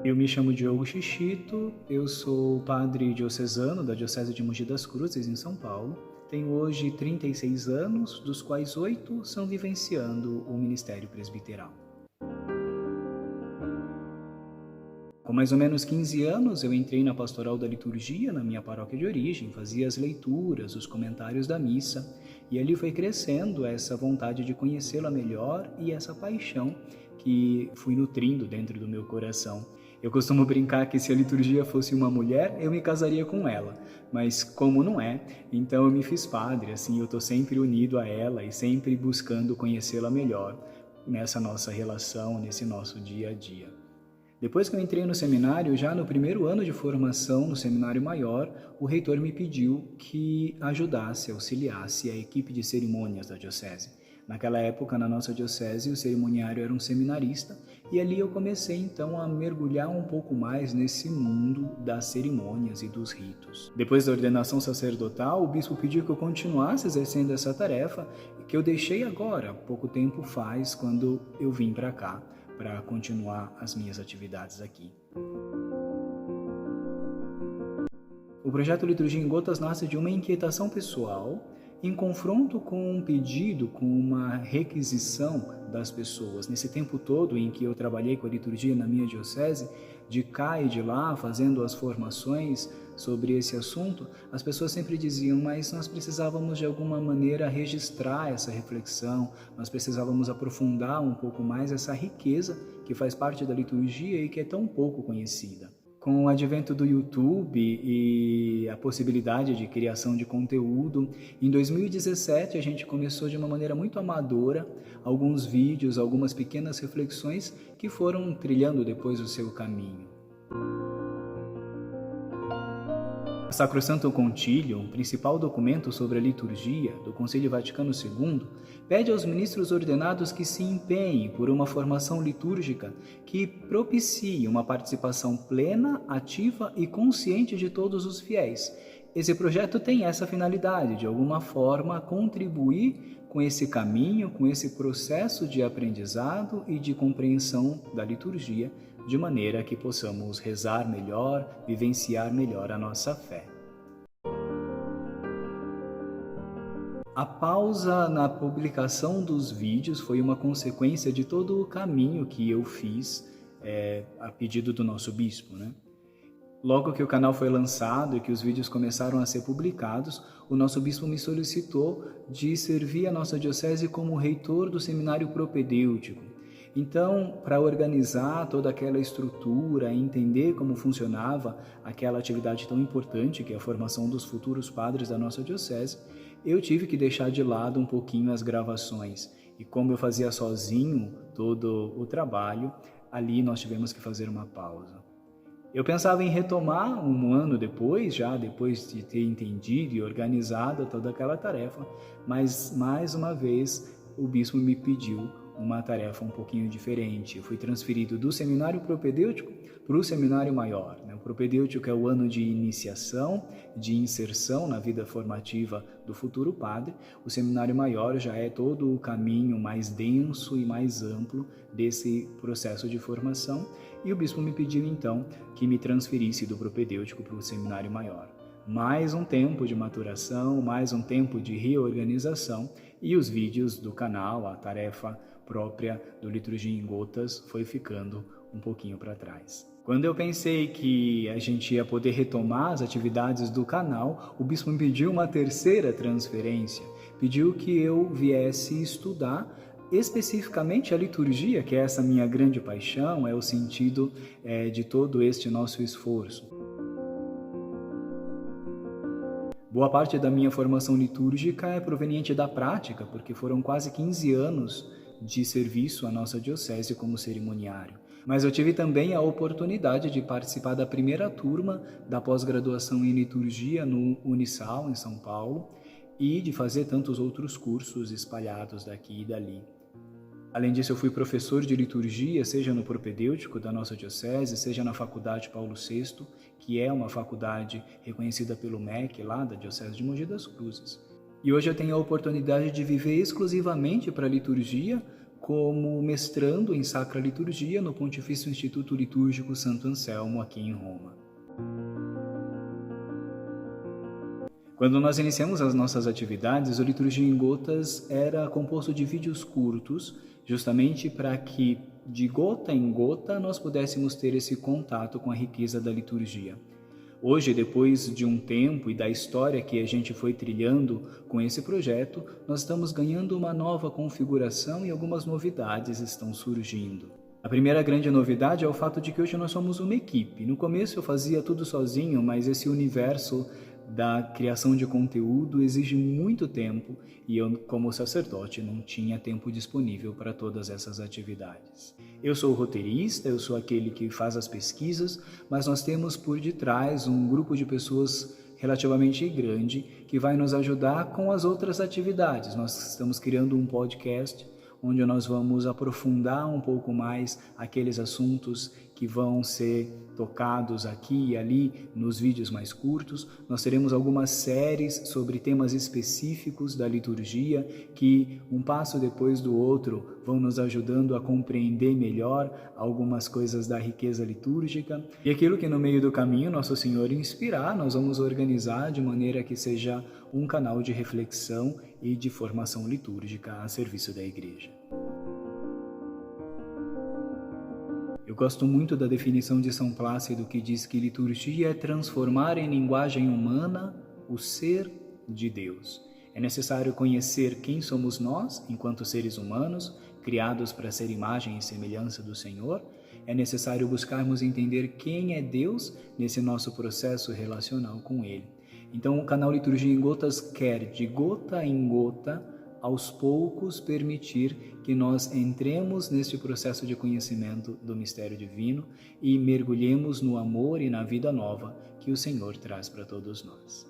Eu me chamo Diogo Chichito, eu sou padre diocesano da Diocese de Mogi das Cruzes, em São Paulo. Tenho hoje 36 anos, dos quais 8 são vivenciando o ministério presbiteral. Com mais ou menos 15 anos, eu entrei na pastoral da liturgia na minha paróquia de origem, fazia as leituras, os comentários da missa, e ali foi crescendo essa vontade de conhecê-la melhor e essa paixão que fui nutrindo dentro do meu coração. Eu costumo brincar que se a liturgia fosse uma mulher, eu me casaria com ela, mas como não é, então eu me fiz padre, assim eu estou sempre unido a ela e sempre buscando conhecê-la melhor nessa nossa relação, nesse nosso dia a dia. Depois que eu entrei no seminário, já no primeiro ano de formação no seminário maior, o reitor me pediu que ajudasse, auxiliasse a equipe de cerimônias da diocese. Naquela época, na nossa diocese, o cerimoniário era um seminarista e ali eu comecei então a mergulhar um pouco mais nesse mundo das cerimônias e dos ritos. Depois da ordenação sacerdotal, o bispo pediu que eu continuasse exercendo essa tarefa que eu deixei agora, pouco tempo faz, quando eu vim para cá, para continuar as minhas atividades aqui. O projeto Liturgia em Gotas nasce de uma inquietação pessoal em confronto com um pedido, com uma requisição das pessoas. Nesse tempo todo em que eu trabalhei com a liturgia na minha diocese, de cá e de lá, fazendo as formações sobre esse assunto, as pessoas sempre diziam, mas nós precisávamos de alguma maneira registrar essa reflexão, nós precisávamos aprofundar um pouco mais essa riqueza que faz parte da liturgia e que é tão pouco conhecida. Com o advento do YouTube e a possibilidade de criação de conteúdo, em 2017 a gente começou de uma maneira muito amadora, alguns vídeos, algumas pequenas reflexões que foram trilhando depois o seu caminho. O Sacrosanto Concilium, principal documento sobre a liturgia do Concílio Vaticano II, pede aos ministros ordenados que se empenhem por uma formação litúrgica que propicie uma participação plena, ativa e consciente de todos os fiéis. Esse projeto tem essa finalidade, de alguma forma, contribuir com esse caminho, com esse processo de aprendizado e de compreensão da liturgia, de maneira que possamos rezar melhor, vivenciar melhor a nossa fé. A pausa na publicação dos vídeos foi uma consequência de todo o caminho que eu fiz a pedido do nosso bispo, né? Logo que o canal foi lançado e que os vídeos começaram a ser publicados, o nosso bispo me solicitou de servir a nossa diocese como reitor do seminário propedêutico. Então, para organizar toda aquela estrutura, entender como funcionava aquela atividade tão importante que é a formação dos futuros padres da nossa diocese, eu tive que deixar de lado um pouquinho as gravações. E como eu fazia sozinho todo o trabalho, ali nós tivemos que fazer uma pausa. Eu pensava em retomar um ano depois, já depois de ter entendido e organizado toda aquela tarefa, mas mais uma vez o bispo me pediu uma tarefa um pouquinho diferente. Eu fui transferido do seminário propedêutico para o seminário maior. O propedêutico é o ano de iniciação, de inserção na vida formativa do futuro padre. O seminário maior já é todo o caminho mais denso e mais amplo desse processo de formação. E o bispo me pediu então que me transferisse do propedêutico para o seminário maior. Mais um tempo de maturação, mais um tempo de reorganização e os vídeos do canal, a tarefa própria do Liturgia em Gotas foi ficando um pouquinho para trás. Quando eu pensei que a gente ia poder retomar as atividades do canal, o bispo me pediu uma terceira transferência, pediu que eu viesse estudar especificamente a liturgia, que é essa minha grande paixão, é o sentido de todo este nosso esforço. Boa parte da minha formação litúrgica é proveniente da prática, porque foram quase 15 anos de serviço à nossa diocese como cerimoniário. Mas eu tive também a oportunidade de participar da primeira turma da pós-graduação em liturgia no Unisal, em São Paulo, e de fazer tantos outros cursos espalhados daqui e dali. Além disso, eu fui professor de liturgia, seja no propedêutico da nossa diocese, seja na Faculdade Paulo VI, que é uma faculdade reconhecida pelo MEC lá da Diocese de Mogi das Cruzes. E hoje eu tenho a oportunidade de viver exclusivamente para a liturgia como mestrando em Sacra Liturgia no Pontifício Instituto Litúrgico Santo Anselmo, aqui em Roma. Quando nós iniciamos as nossas atividades, o Liturgia em Gotas era composto de vídeos curtos, justamente para que, de gota em gota, nós pudéssemos ter esse contato com a riqueza da liturgia. Hoje, depois de um tempo e da história que a gente foi trilhando com esse projeto, nós estamos ganhando uma nova configuração e algumas novidades estão surgindo. A primeira grande novidade é o fato de que hoje nós somos uma equipe. No começo eu fazia tudo sozinho, mas esse universo da criação de conteúdo exige muito tempo e eu, como sacerdote, não tinha tempo disponível para todas essas atividades. Eu sou o roteirista, eu sou aquele que faz as pesquisas, mas nós temos por detrás um grupo de pessoas relativamente grande que vai nos ajudar com as outras atividades. Nós estamos criando um podcast onde nós vamos aprofundar um pouco mais aqueles assuntos que vão ser tocados aqui e ali nos vídeos mais curtos. Nós teremos algumas séries sobre temas específicos da liturgia que, um passo depois do outro, vão nos ajudando a compreender melhor algumas coisas da riqueza litúrgica. E aquilo que no meio do caminho Nosso Senhor inspirar, nós vamos organizar de maneira que seja um canal de reflexão e de formação litúrgica a serviço da Igreja. Eu gosto muito da definição de São Plácido, que diz que liturgia é transformar em linguagem humana o ser de Deus. É necessário conhecer quem somos nós, enquanto seres humanos, criados para ser imagem e semelhança do Senhor. É necessário buscarmos entender quem é Deus nesse nosso processo relacional com Ele. Então, o canal Liturgia em Gotas quer, de gota em gota, aos poucos permitir que nós entremos neste processo de conhecimento do mistério divino e mergulhemos no amor e na vida nova que o Senhor traz para todos nós.